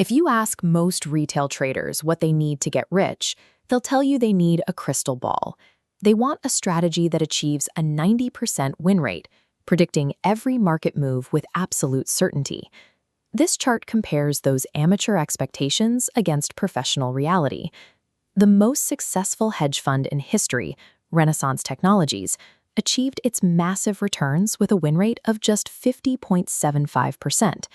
If you ask most retail traders what they need to get rich, they'll tell you they need a crystal ball. They want a strategy that achieves a 90% win rate, predicting every market move with absolute certainty. This chart compares those amateur expectations against professional reality. The most successful hedge fund in history, Renaissance Technologies, achieved its massive returns with a win rate of just 50.75%.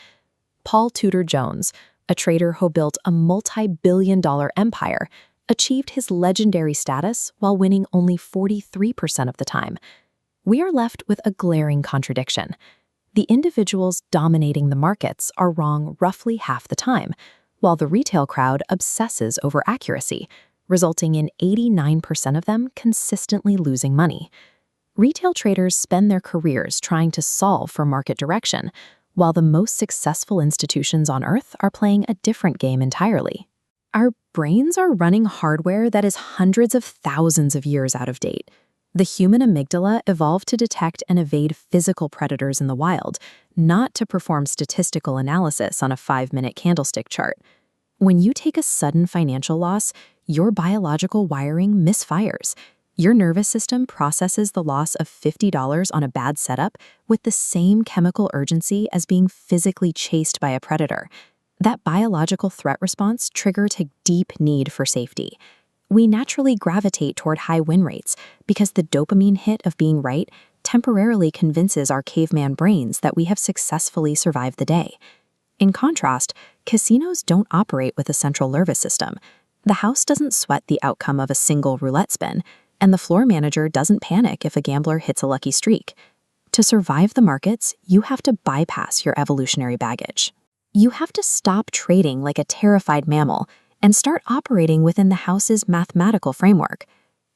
Paul Tudor Jones, a trader who built a multi-billion-dollar empire, achieved his legendary status while winning only 43% of the time. We are left with a glaring contradiction. The individuals dominating the markets are wrong roughly half the time, while the retail crowd obsesses over accuracy, resulting in 89% of them consistently losing money. Retail traders spend their careers trying to solve for market direction, while the most successful institutions on Earth are playing a different game entirely. Our brains are running hardware that is hundreds of thousands of years out of date. The human amygdala evolved to detect and evade physical predators in the wild, not to perform statistical analysis on a 5-minute candlestick chart. When you take a sudden financial loss, your biological wiring misfires. Your nervous system processes the loss of $50 on a bad setup with the same chemical urgency as being physically chased by a predator. That biological threat response triggers a deep need for safety. We naturally gravitate toward high win rates because the dopamine hit of being right temporarily convinces our caveman brains that we have successfully survived the day. In contrast, casinos don't operate with a central nervous system. The house doesn't sweat the outcome of a single roulette spin, and the floor manager doesn't panic if a gambler hits a lucky streak. To survive the markets, you have to bypass your evolutionary baggage. You have to stop trading like a terrified mammal and start operating within the house's mathematical framework.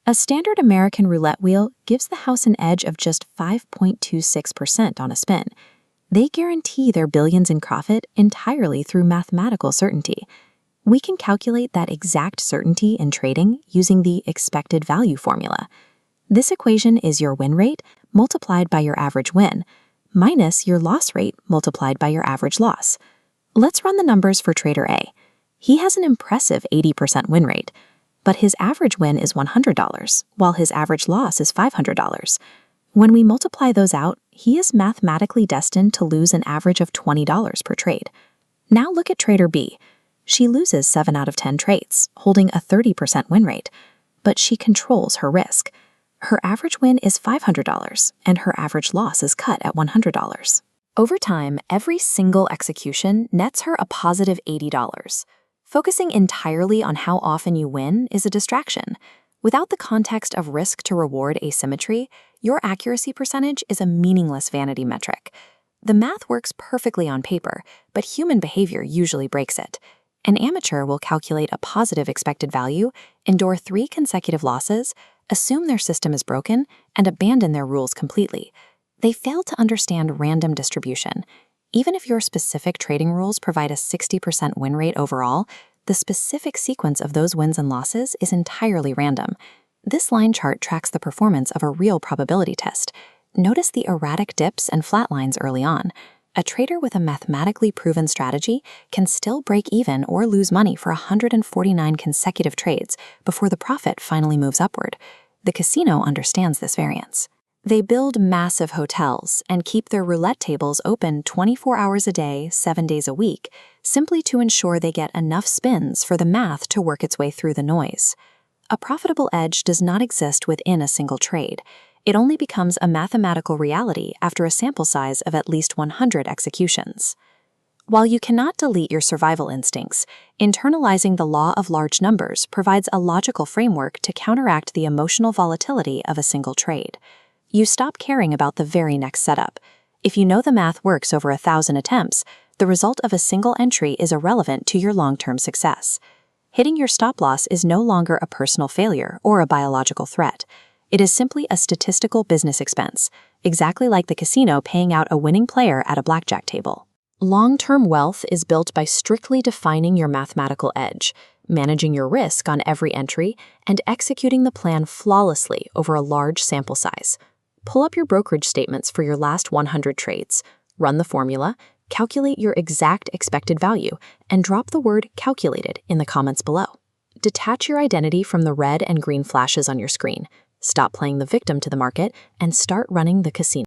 A standard American roulette wheel gives the house an edge of just 5.26% on a spin. They guarantee their billions in profit entirely through mathematical certainty. We can calculate that exact certainty in trading using the expected value formula. This equation is your win rate multiplied by your average win, minus your loss rate multiplied by your average loss. Let's run the numbers for Trader A. He has an impressive 80% win rate, but his average win is $100, while his average loss is $500. When we multiply those out, he is mathematically destined to lose an average of $20 per trade. Now look at Trader B. She loses 7 out of 10 trades, holding a 30% win rate, but she controls her risk. Her average win is $500, and her average loss is cut at $100. Over time, every single execution nets her a positive $80. Focusing entirely on how often you win is a distraction. Without the context of risk to reward asymmetry, your accuracy percentage is a meaningless vanity metric. The math works perfectly on paper, but human behavior usually breaks it. An amateur will calculate a positive expected value, endure 3 consecutive losses, assume their system is broken, and abandon their rules completely. They fail to understand random distribution. Even if your specific trading rules provide a 60% win rate overall, the specific sequence of those wins and losses is entirely random. This line chart tracks the performance of a real probability test. Notice the erratic dips and flat lines early on. A trader with a mathematically proven strategy can still break even or lose money for 149 consecutive trades before the profit finally moves upward. The casino understands this variance. They build massive hotels and keep their roulette tables open 24 hours a day, 7 days a week, simply to ensure they get enough spins for the math to work its way through the noise. A profitable edge does not exist within a single trade. It only becomes a mathematical reality after a sample size of at least 100 executions. While you cannot delete your survival instincts, internalizing the law of large numbers provides a logical framework to counteract the emotional volatility of a single trade. You stop caring about the very next setup. If you know the math works over 1,000 attempts, the result of a single entry is irrelevant to your long-term success. Hitting your stop loss is no longer a personal failure or a biological threat. It is simply a statistical business expense, exactly like the casino paying out a winning player at a blackjack table. Long-term wealth is built by strictly defining your mathematical edge, managing your risk on every entry, and executing the plan flawlessly over a large sample size. Pull up your brokerage statements for your last 100 trades, run the formula, Calculate your exact expected value and drop the word calculated in the comments below. Detach your identity from the red and green flashes on your screen. Stop playing the victim to the market and start running the casino.